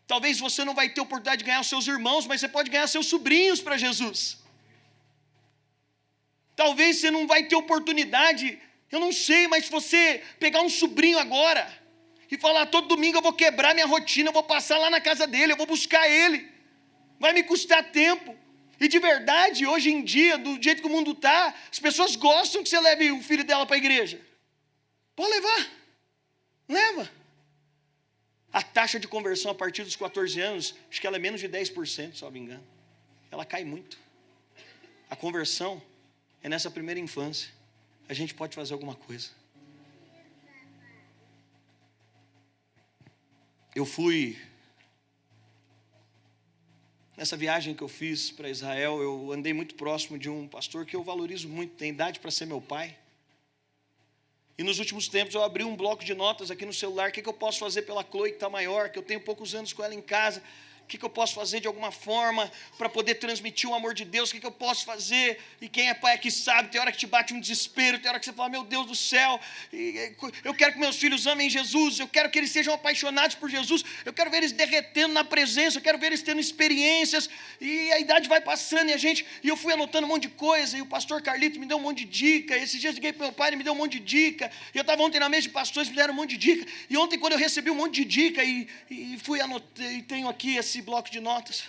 Talvez você não vai ter oportunidade de ganhar os seus irmãos, mas você pode ganhar seus sobrinhos para Jesus. Talvez você não vai ter oportunidade, eu não sei, mas se você pegar um sobrinho agora e falar, todo domingo eu vou quebrar minha rotina, eu vou passar lá na casa dele, eu vou buscar ele, vai me custar tempo. E de verdade, hoje em dia, do jeito que o mundo está, as pessoas gostam que você leve o filho dela para a igreja. Pode levar, leva. A taxa de conversão a partir dos 14 anos, acho que ela é menos de 10%, se não me engano. Ela cai muito. A conversão é nessa primeira infância. A gente pode fazer alguma coisa. Eu fui, nessa viagem que eu fiz para Israel, eu andei muito próximo de um pastor que eu valorizo muito, tem idade para ser meu pai. E nos últimos tempos eu abri um bloco de notas aqui no celular, o que eu posso fazer pela Chloe que está maior, que eu tenho poucos anos com ela em casa, o que eu posso fazer de alguma forma para poder transmitir o amor de Deus, o que eu posso fazer, e quem é pai aqui sabe, tem hora que te bate um desespero, tem hora que você fala, meu Deus do céu, eu quero que meus filhos amem Jesus, eu quero que eles sejam apaixonados por Jesus, eu quero ver eles derretendo na presença, eu quero ver eles tendo experiências, e a idade vai passando, e eu fui anotando um monte de coisa, e o pastor Carlito me deu um monte de dica, esses dias eu liguei para meu pai, ele me deu um monte de dica, e eu estava ontem na mesa de pastores, me deram um monte de dica, e ontem quando eu recebi um monte de dica, e fui anotei, tenho aqui esse bloco de notas.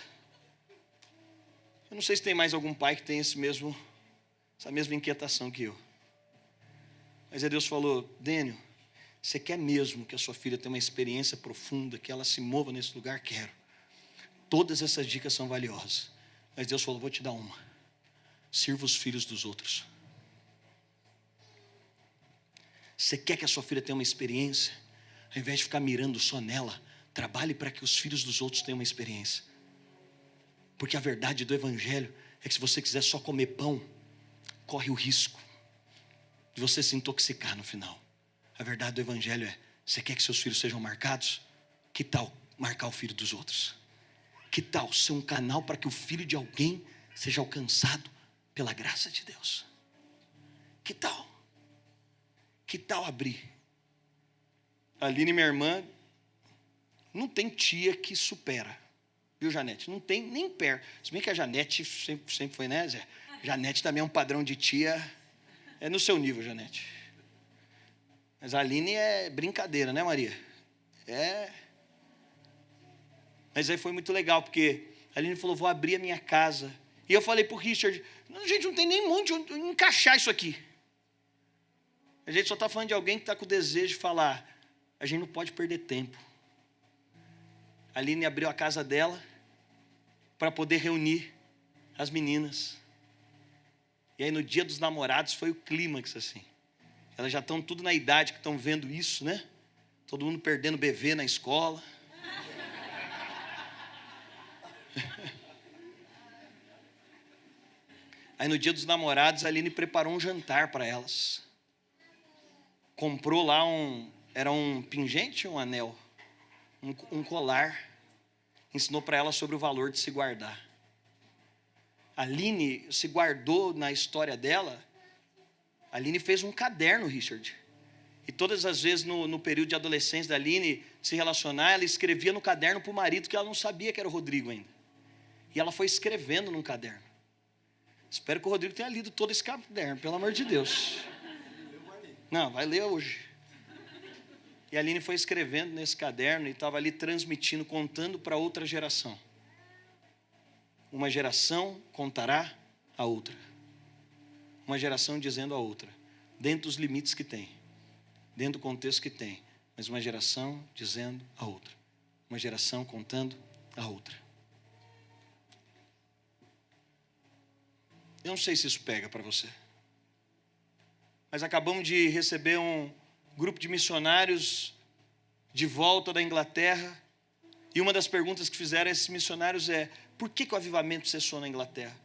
Eu não sei se tem mais algum pai que tem essa mesma inquietação que eu. Mas aí Deus falou, Dênio, você quer mesmo que a sua filha tenha uma experiência profunda, que ela se mova nesse lugar? Quero. Todas essas dicas são valiosas. Mas Deus falou, vou te dar uma. Sirva os filhos dos outros. Você quer que a sua filha tenha uma experiência? Ao invés de ficar mirando só nela, trabalhe para que os filhos dos outros tenham uma experiência. Porque a verdade do evangelho é que se você quiser só comer pão, corre o risco de você se intoxicar no final. A verdade do evangelho é, você quer que seus filhos sejam marcados? Que tal marcar o filho dos outros? Que tal ser um canal para que o filho de alguém seja alcançado pela graça de Deus? Que tal? Que tal abrir? A Aline, minha irmã, não tem tia que supera, viu, Janete? Não tem nem perto. Se bem que a Janete sempre foi, né, Zé? Janete também é um padrão de tia, é no seu nível, Janete. Mas a Aline é brincadeira, né, Maria? Mas aí foi muito legal, porque a Aline falou, vou abrir a minha casa. E eu falei pro Richard, gente, não tem nem muito onde encaixar isso aqui. A gente só está falando de alguém que está com o desejo de falar, a gente não pode perder tempo. A Aline abriu a casa dela para poder reunir as meninas. E aí no dia dos namorados foi o clímax assim. Elas já estão tudo na idade que estão vendo isso, né? Todo mundo perdendo bebê na escola. Aí no dia dos namorados a Aline preparou um jantar para elas. Comprou lá era um pingente ou um anel? Um colar, ensinou para ela sobre o valor de se guardar. A Aline se guardou na história dela. A Aline fez um caderno, Richard. E todas as vezes no período de adolescência da Aline se relacionar, ela escrevia no caderno para o marido que ela não sabia que era o Rodrigo ainda. E ela foi escrevendo num caderno. Espero que o Rodrigo tenha lido todo esse caderno, pelo amor de Deus. Não, vai ler hoje. E a Aline foi escrevendo nesse caderno e estava ali transmitindo, contando para outra geração. Uma geração contará a outra. Uma geração dizendo a outra, dentro dos limites que tem, dentro do contexto que tem, mas uma geração dizendo a outra. Uma geração contando a outra. Eu não sei se isso pega para você. Mas acabamos de receber um grupo de missionários de volta da Inglaterra, e uma das perguntas que fizeram a esses missionários é, por que o avivamento cessou na Inglaterra?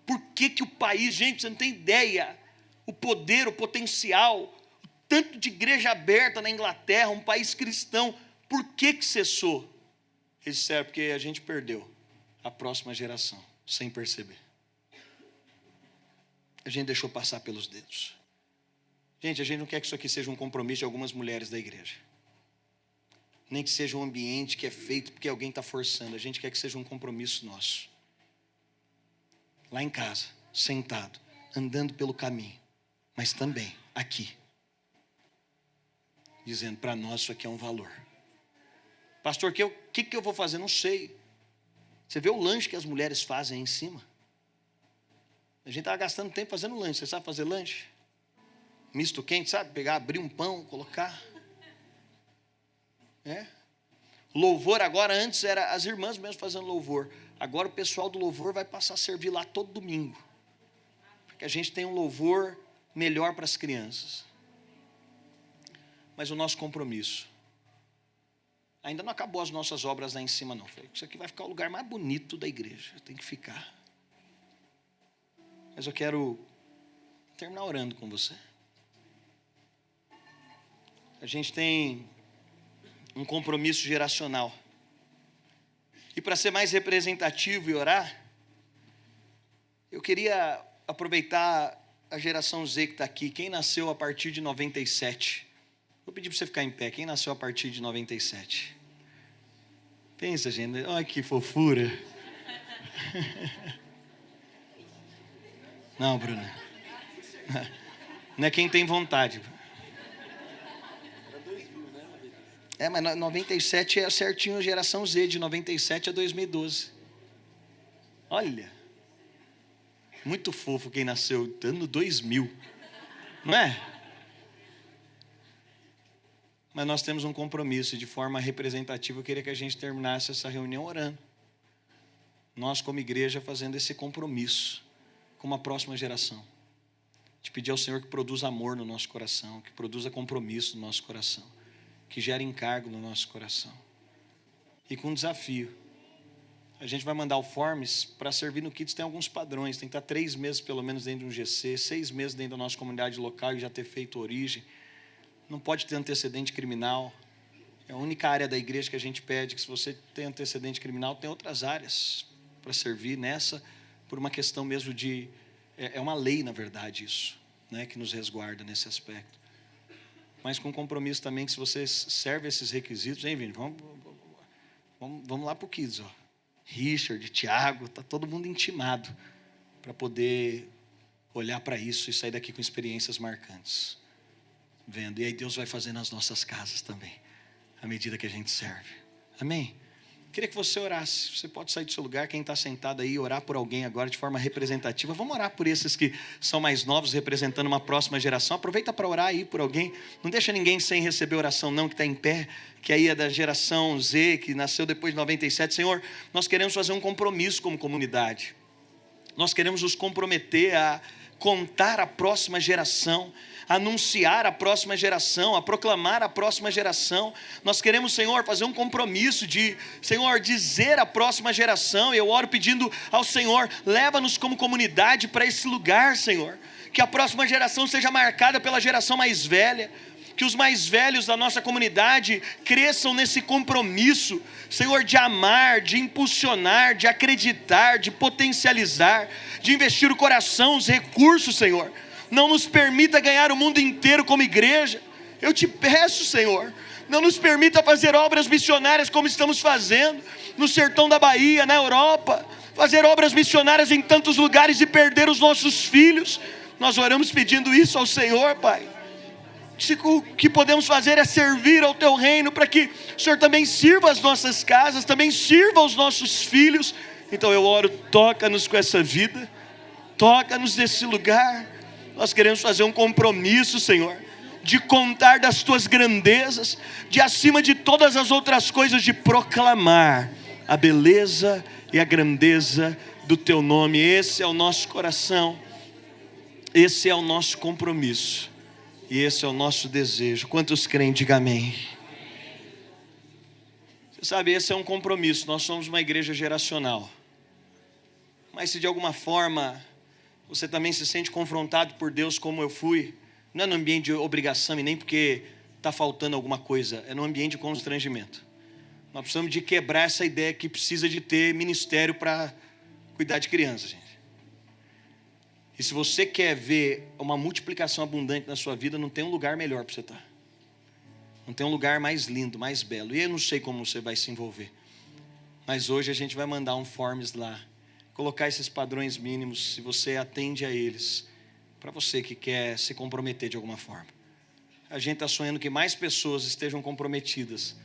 Por que o país, gente, você não tem ideia, o poder, o potencial, o tanto de igreja aberta na Inglaterra, um país cristão, por que cessou? Eles disseram, porque a gente perdeu a próxima geração, sem perceber. a gente deixou passar pelos dedos. Gente, a gente não quer que isso aqui seja um compromisso de algumas mulheres da igreja. Nem que seja um ambiente que é feito porque alguém está forçando. A gente quer que seja um compromisso nosso. Lá em casa, sentado, andando pelo caminho. Mas também aqui. Dizendo, para nós isso aqui é um valor. Pastor, o que eu vou fazer? Não sei. Você vê o lanche que as mulheres fazem aí em cima? A gente estava gastando tempo fazendo lanche. Você sabe fazer lanche? Misto quente, sabe? Pegar, abrir um pão, colocar. Louvor agora, antes era as irmãs mesmo fazendo louvor. Agora o pessoal do louvor vai passar a servir lá todo domingo. Porque a gente tem um louvor melhor para as crianças. Mas o nosso compromisso. Ainda não acabou as nossas obras lá em cima não. Isso aqui vai ficar o lugar mais bonito da igreja. Tem que ficar. Mas eu quero terminar orando com você. A gente tem um compromisso geracional. E para ser mais representativo e orar, eu queria aproveitar a geração Z que está aqui. Quem nasceu a partir de 97? Vou pedir para você ficar em pé. Quem nasceu a partir de 97? Pensa, gente. Olha que fofura. Não, Bruna. Não é quem tem vontade. Mas 97 é certinho a geração Z, de 97 a 2012. Olha. Muito fofo quem nasceu ano 2000. Não é? Mas nós temos um compromisso, de forma representativa, eu queria que a gente terminasse essa reunião orando. Nós, como igreja, fazendo esse compromisso com uma próxima geração. De pedir ao Senhor que produza amor no nosso coração, que produza compromisso no nosso coração, que gere encargo no nosso coração. E com um desafio. A gente vai mandar o Forms para servir no Kids, tem alguns padrões, tem que estar 3 meses pelo menos dentro de um GC, 6 meses dentro da nossa comunidade local e já ter feito origem. Não pode ter antecedente criminal. É a única área da igreja que a gente pede que, se você tem antecedente criminal, tem outras áreas para servir nessa, por uma questão mesmo de... É uma lei, na verdade, isso, né, que nos resguarda nesse aspecto. Mas com compromisso também que, se você serve esses requisitos, hein, Vini? Vamos lá para o Kids, ó. Richard, Tiago, está todo mundo intimado para poder olhar para isso e sair daqui com experiências marcantes. Vendo, e aí Deus vai fazer nas nossas casas também, à medida que a gente serve. Amém? Queria que você orasse. Você pode sair do seu lugar, quem está sentado aí, orar por alguém agora de forma representativa. Vamos orar por esses que são mais novos, representando uma próxima geração. Aproveita para orar aí por alguém. Não deixa ninguém sem receber oração não, que está em pé, que aí é da geração Z, que nasceu depois de 97. Senhor, nós queremos fazer um compromisso como comunidade. Nós queremos nos comprometer a contar a próxima geração, a anunciar a próxima geração, a proclamar a próxima geração. Nós queremos, Senhor, fazer um compromisso de, Senhor, dizer à próxima geração. Eu oro pedindo ao Senhor, leva-nos como comunidade para esse lugar, Senhor, que a próxima geração seja marcada pela geração mais velha, que os mais velhos da nossa comunidade cresçam nesse compromisso, Senhor, de amar, de impulsionar, de acreditar, de potencializar, de investir o coração, os recursos, Senhor. Não nos permita ganhar o mundo inteiro como igreja. Eu te peço, Senhor, não nos permita fazer obras missionárias como estamos fazendo no sertão da Bahia, na Europa, fazer obras missionárias em tantos lugares e perder os nossos filhos. Nós oramos pedindo isso ao Senhor, Pai. O que podemos fazer é servir ao Teu reino, para que o Senhor também sirva as nossas casas, também sirva os nossos filhos. Então eu oro, toca-nos com essa vida, toca-nos nesse lugar. Nós queremos fazer um compromisso, Senhor, de contar das Tuas grandezas, de, acima de todas as outras coisas, de proclamar a beleza e a grandeza do Teu nome. Esse é o nosso coração, esse é o nosso compromisso. E esse é o nosso desejo. Quantos creem, diga amém. Você sabe, esse é um compromisso. Nós somos uma igreja geracional. Mas se de alguma forma você também se sente confrontado por Deus como eu fui, não é no ambiente de obrigação e nem porque está faltando alguma coisa, é no ambiente de constrangimento. Nós precisamos de quebrar essa ideia que precisa de ter ministério para cuidar de crianças, gente. E se você quer ver uma multiplicação abundante na sua vida, não tem um lugar melhor para você estar. Não tem um lugar mais lindo, mais belo. E eu não sei como você vai se envolver. Mas hoje a gente vai mandar um forms lá. Colocar esses padrões mínimos, se você atende a eles. Para você que quer se comprometer de alguma forma. A gente está sonhando que mais pessoas estejam comprometidas.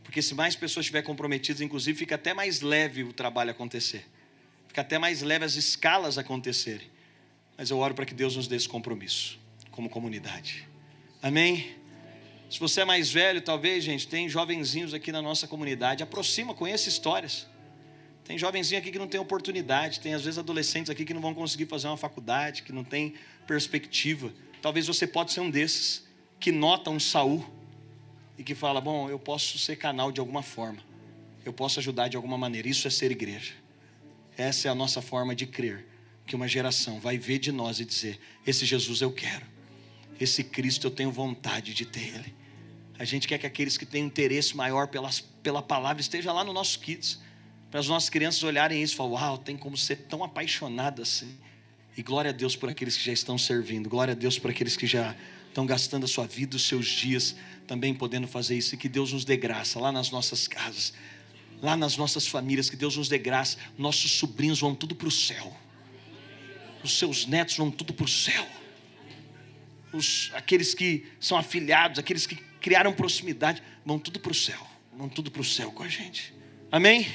Porque se mais pessoas estiverem comprometidas, inclusive, fica até mais leve o trabalho acontecer. Fica até mais leve as escalas acontecerem. Mas eu oro para que Deus nos dê esse compromisso, como comunidade. Amém? Se você é mais velho, talvez, gente, tem jovenzinhos aqui na nossa comunidade. Aproxima, conheça histórias. Tem jovenzinho aqui que não tem oportunidade. Tem, às vezes, adolescentes aqui que não vão conseguir fazer uma faculdade, que não tem perspectiva. Talvez você pode ser um desses, que nota um Saul e que fala, bom, eu posso ser canal de alguma forma. Eu posso ajudar de alguma maneira. Isso é ser igreja. Essa é a nossa forma de crer. Que uma geração vai ver de nós e dizer, esse Jesus eu quero. Esse Cristo eu tenho vontade de ter Ele. A gente quer que aqueles que têm interesse maior pela palavra esteja lá no nosso Kids. Para as nossas crianças olharem isso e falarem, uau, tem como ser tão apaixonado assim. E glória a Deus por aqueles que já estão servindo. Glória a Deus por aqueles que já estão gastando a sua vida, os seus dias, também podendo fazer isso. E que Deus nos dê graça lá nas nossas casas, lá nas nossas famílias, que Deus nos dê graça. Nossos sobrinhos vão tudo para o céu. Os seus netos vão tudo para o céu. Aqueles que são afilhados, aqueles que criaram proximidade, vão tudo para o céu. Vão tudo para o céu com a gente. Amém?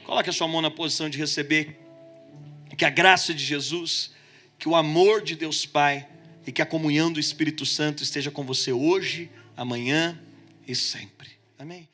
Coloque a sua mão na posição de receber. Que a graça de Jesus, que o amor de Deus Pai e que a comunhão do Espírito Santo esteja com você hoje, amanhã e sempre. Amém?